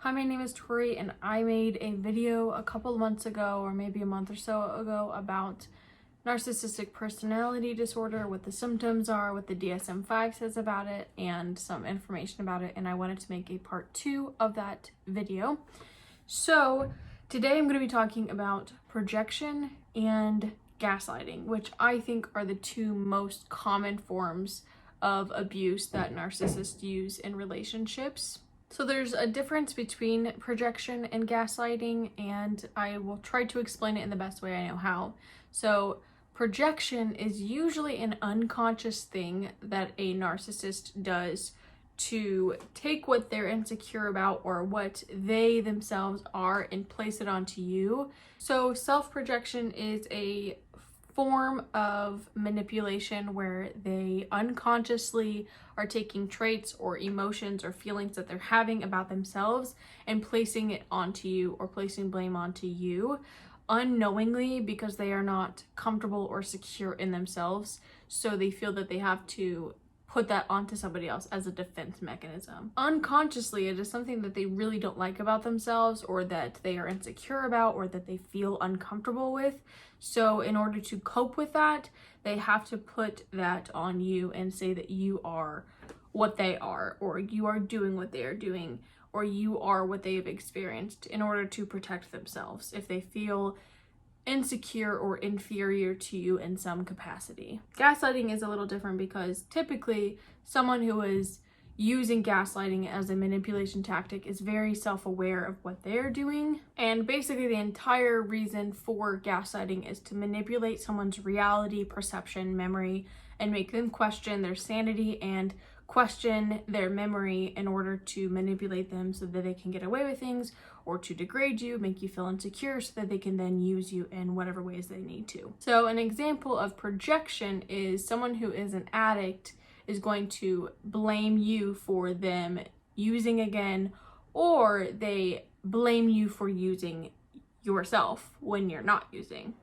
Hi, my name is Tori, and I made a video a couple of months ago, or maybe a month or so ago, about narcissistic personality disorder, what the symptoms are, what the DSM-5 says about it, and some information about it, and I wanted to make a part 2 of that video. So today I'm going to be talking about projection and gaslighting, which I think are the two most common forms of abuse that narcissists use in relationships. So there's a difference between projection and gaslighting, and I will try to explain it in the best way I know how. So projection is usually an unconscious thing that a narcissist does to take what they're insecure about or what they themselves are and place it onto you. So self-projection is a form of manipulation where they unconsciously are taking traits or emotions or feelings that they're having about themselves and placing it onto you, or placing blame onto you unknowingly, because they are not comfortable or secure in themselves, so they feel that they have to put that onto somebody else as a defense mechanism. Unconsciously, it is something that they really don't like about themselves, or that they are insecure about, or that they feel uncomfortable with. So in order to cope with that, they have to put that on you and say that you are what they are, or you are doing what they are doing, or you are what they have experienced, in order to protect themselves if they feel insecure or inferior to you in some capacity. Gaslighting is a little different, because typically someone who is using gaslighting as a manipulation tactic is very self-aware of what they're doing, and basically the entire reason for gaslighting is to manipulate someone's reality, perception, memory, and make them question their sanity and question their memory in order to manipulate them so that they can get away with things, or to degrade you, make you feel insecure, so that they can then use you in whatever ways they need to. So an example of projection is someone who is an addict is going to blame you for them using again, or they blame you for using yourself when you're not using.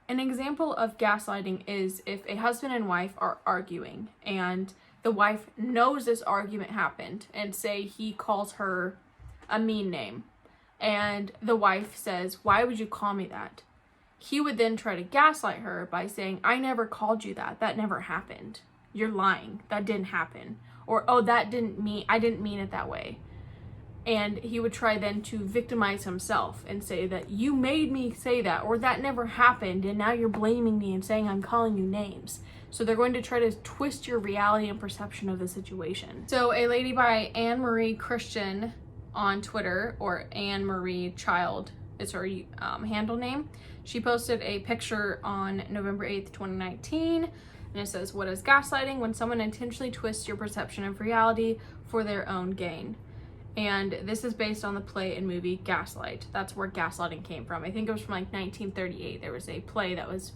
An example of gaslighting is if a husband and wife are arguing, and the wife knows this argument happened, and say he calls her a mean name, and the wife says, "Why would you call me that?" He would then try to gaslight her by saying, "I never called you that. That never happened. You're lying. That didn't happen." Or, "Oh, I didn't mean it that way." And he would try then to victimize himself and say that you made me say that, or that never happened, and now you're blaming me and saying I'm calling you names. So they're going to try to twist your reality and perception of the situation. So a lady by Anne Marie Christian on Twitter, or Anne Marie Child is her handle name, she posted a picture on November 8th, 2019, and it says, "What is gaslighting? When someone intentionally twists your perception of reality for their own gain." And this is based on the play and movie Gaslight. That's where gaslighting came from. I think it was from like 1938. There was a play that was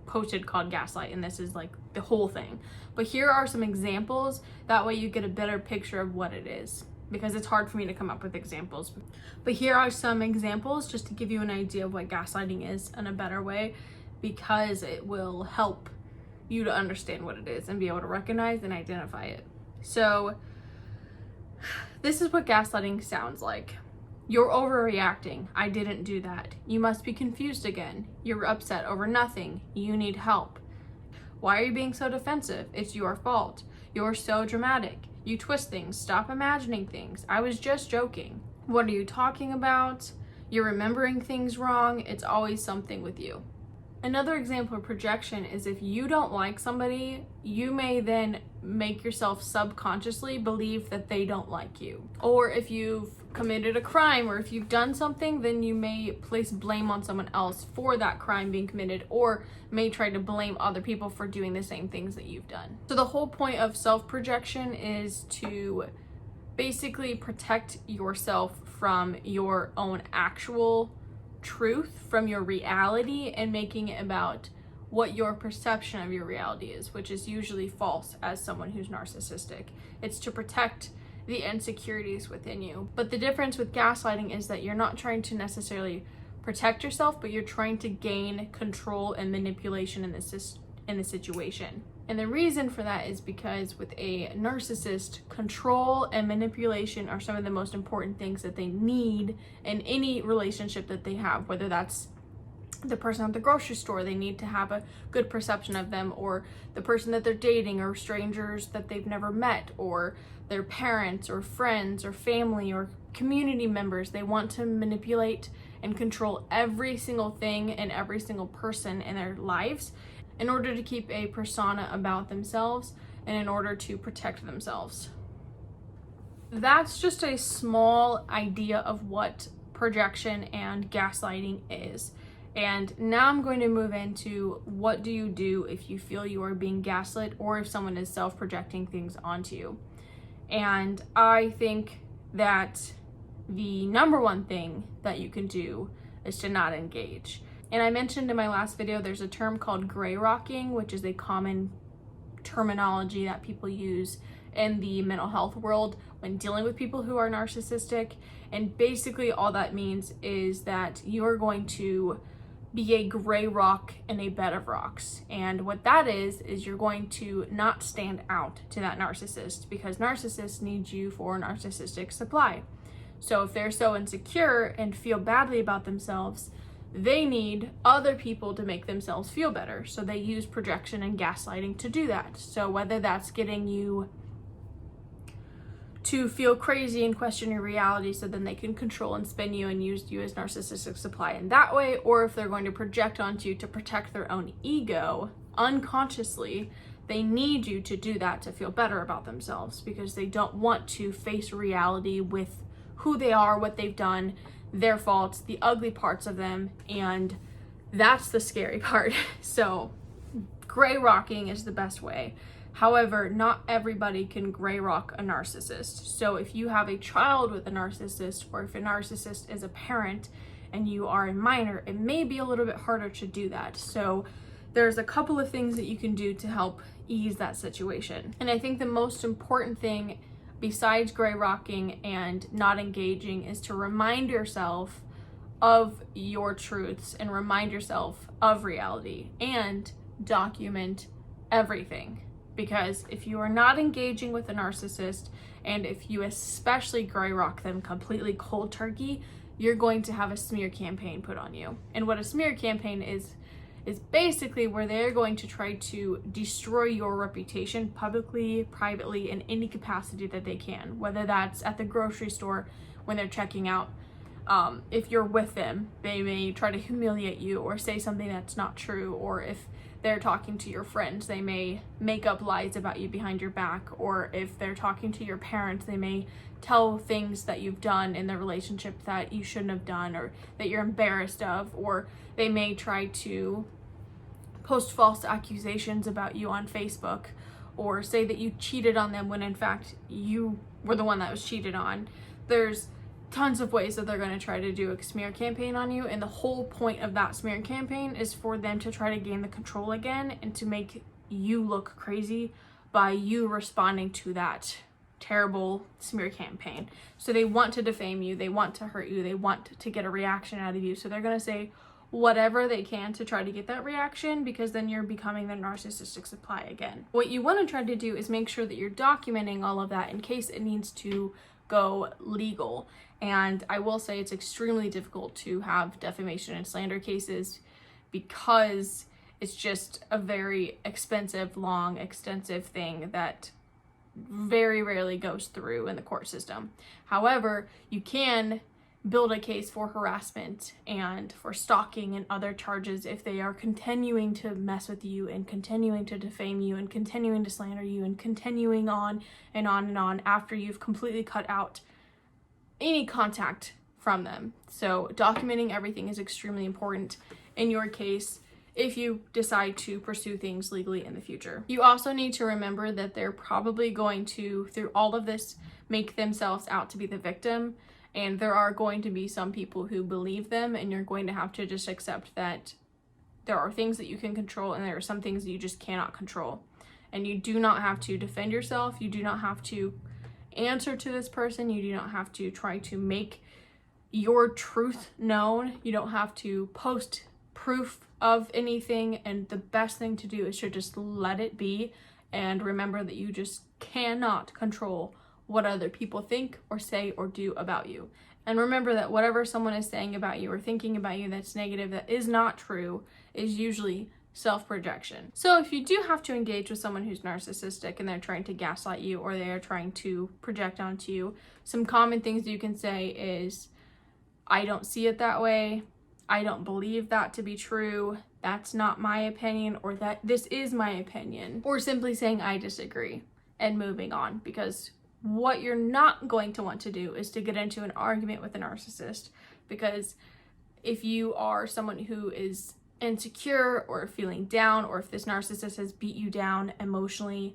posted called Gaslight, and this is like the whole thing. But here are some examples, that way you get a better picture of what it is, because it's hard for me to come up with examples. But here are some examples just to give you an idea of what gaslighting is in a better way, because it will help you to understand what it is and be able to recognize and identify it. So this is what gaslighting sounds like. "You're overreacting. I didn't do that. You must be confused again. You're upset over nothing. You need help. Why are you being so defensive? It's your fault. You're so dramatic. You twist things. Stop imagining things. I was just joking. What are you talking about? You're remembering things wrong. It's always something with you." Another example of projection is if you don't like somebody, you may then make yourself subconsciously believe that they don't like you. Or if you've committed a crime, or if you've done something, then you may place blame on someone else for that crime being committed, or may try to blame other people for doing the same things that you've done. So the whole point of self-projection is to basically protect yourself from your own actual truth, from your reality, and making it about what your perception of your reality is, which is usually false as someone who's narcissistic. It's to protect the insecurities within you. But the difference with gaslighting is that you're not trying to necessarily protect yourself, but you're trying to gain control and manipulation in in the situation. And the reason for that is because with a narcissist, control and manipulation are some of the most important things that they need in any relationship that they have, whether that's the person at the grocery store, they need to have a good perception of them, or the person that they're dating, or strangers that they've never met, or their parents or friends or family or community members. They want to manipulate and control every single thing and every single person in their lives in order to keep a persona about themselves and in order to protect themselves. That's just a small idea of what projection and gaslighting is. And now I'm going to move into what do you do if you feel you are being gaslit or if someone is self-projecting things onto you. And I think that the number one thing that you can do is to not engage. And I mentioned in my last video, there's a term called gray rocking, which is a common terminology that people use in the mental health world when dealing with people who are narcissistic. And basically all that means is that you are going to be a gray rock in a bed of rocks. And what that is you're going to not stand out to that narcissist, because narcissists need you for narcissistic supply. So if they're so insecure and feel badly about themselves, they need other people to make themselves feel better. So they use projection and gaslighting to do that. So whether that's getting you to feel crazy and question your reality so then they can control and spin you and use you as narcissistic supply in that way, or if they're going to project onto you to protect their own ego unconsciously, they need you to do that to feel better about themselves, because they don't want to face reality with who they are, what they've done, their faults, the ugly parts of them, and that's the scary part. So gray rocking is the best way. However, not everybody can gray rock a narcissist. So if you have a child with a narcissist, or if a narcissist is a parent and you are a minor, it may be a little bit harder to do that. So there's a couple of things that you can do to help ease that situation. And I think the most important thing besides gray rocking and not engaging is to remind yourself of your truths and remind yourself of reality and document everything. Because if you are not engaging with a narcissist, and if you especially gray rock them completely cold turkey, you're going to have a smear campaign put on you. And what a smear campaign is basically where they're going to try to destroy your reputation publicly, privately, in any capacity that they can, whether that's at the grocery store when they're checking out. If you're with them, they may try to humiliate you or say something that's not true, or if they're talking to your friends, they may make up lies about you behind your back, or if they're talking to your parents, they may tell things that you've done in the relationship that you shouldn't have done or that you're embarrassed of, or they may try to post false accusations about you on Facebook, or say that you cheated on them when in fact you were the one that was cheated on. There's tons of ways that they're going to try to do a smear campaign on you, and the whole point of that smear campaign is for them to try to gain the control again and to make you look crazy by you responding to that terrible smear campaign. So they want to defame you, they want to hurt you, they want to get a reaction out of you, so they're going to say whatever they can to try to get that reaction, because then you're becoming the narcissistic supply again. What you want to try to do is make sure that you're documenting all of that in case it needs to go legal. And I will say it's extremely difficult to have defamation and slander cases because it's just a very expensive, long, extensive thing that very rarely goes through in the court system. However, you can build a case for harassment and for stalking and other charges if they are continuing to mess with you and continuing to defame you and continuing to slander you and continuing on and on and on after you've completely cut out any contact from them. So documenting everything is extremely important in your case if you decide to pursue things legally in the future. You also need to remember that they're probably going to, through all of this, make themselves out to be the victim. And there are going to be some people who believe them, and you're going to have to just accept that there are things that you can control and there are some things that you just cannot control. And you do not have to defend yourself. You do not have to answer to this person. You do not have to try to make your truth known. You don't have to post proof of anything, and the best thing to do is to just let it be and remember that you just cannot control what other people think or say or do about you. And remember that whatever someone is saying about you or thinking about you that's negative, that is not true, is usually self-projection. So if you do have to engage with someone who's narcissistic and they're trying to gaslight you or they are trying to project onto you, some common things you can say is, I don't see it that way, I don't believe that to be true, that's not my opinion, or that this is my opinion, or simply saying I disagree and moving on. Because what you're not going to want to do is to get into an argument with a narcissist, because if you are someone who is insecure or feeling down, or if this narcissist has beat you down emotionally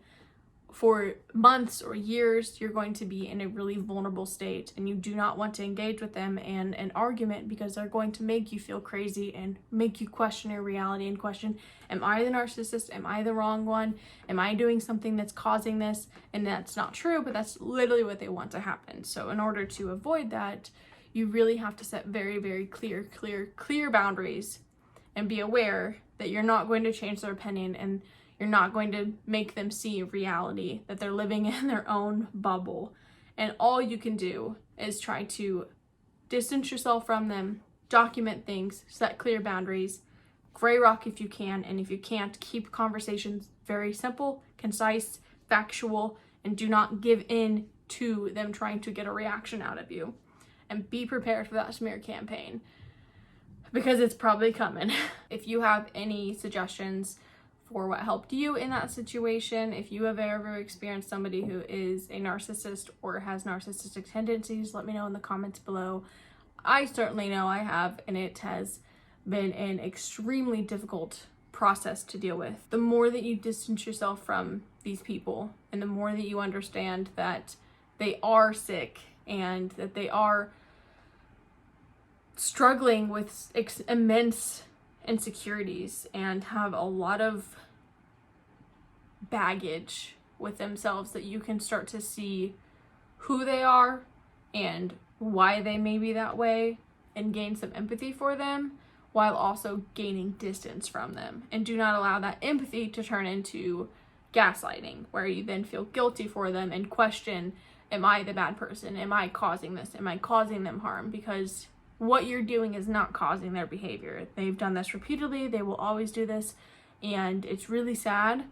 for months or years, you're going to be in a really vulnerable state, and you do not want to engage with them in an argument, because they're going to make you feel crazy and make you question your reality and question, am I the narcissist? Am I the wrong one? Am I doing something that's causing this? And that's not true, but that's literally what they want to happen. So in order to avoid that, you really have to set very, very clear boundaries and be aware that you're not going to change their opinion, and you're not going to make them see reality, that they're living in their own bubble. And all you can do is try to distance yourself from them, document things, set clear boundaries, gray rock if you can, and if you can't, keep conversations very simple, concise, factual, and do not give in to them trying to get a reaction out of you. And be prepared for that smear campaign, because it's probably coming. If you have any suggestions for what helped you in that situation, if you have ever experienced somebody who is a narcissist or has narcissistic tendencies, let me know in the comments below. I certainly know I have, and it has been an extremely difficult process to deal with. The more that you distance yourself from these people, and the more that you understand that they are sick and that they are struggling with immense insecurities and have a lot of baggage with themselves, that you can start to see who they are and why they may be that way, and gain some empathy for them while also gaining distance from them. And do not allow that empathy to turn into gaslighting, where you then feel guilty for them and question, am I the bad person? Am I causing this? Am I causing them harm? Because what you're doing is not causing their behavior. They've done this repeatedly. They will always do this. And it's really sad.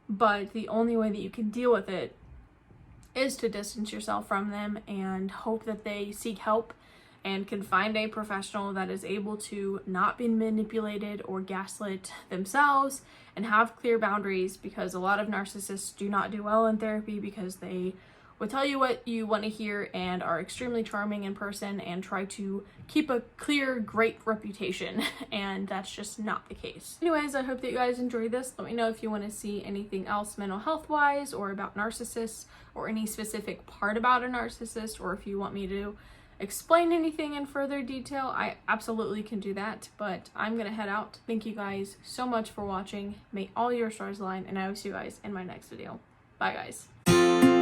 But the only way that you can deal with it is to distance yourself from them and hope that they seek help and can find a professional that is able to not be manipulated or gaslit themselves and have clear boundaries, because a lot of narcissists do not do well in therapy because they will tell you what you want to hear and are extremely charming in person and try to keep a clear, great reputation, and that's just not the case. Anyways, I hope that you guys enjoyed this. Let me know if you want to see anything else mental health wise or about narcissists, or any specific part about a narcissist, or if you want me to explain anything in further detail, I absolutely can do that. But I'm gonna head out. Thank you guys so much for watching. May all your stars align, and I will see you guys in my next video. Bye guys.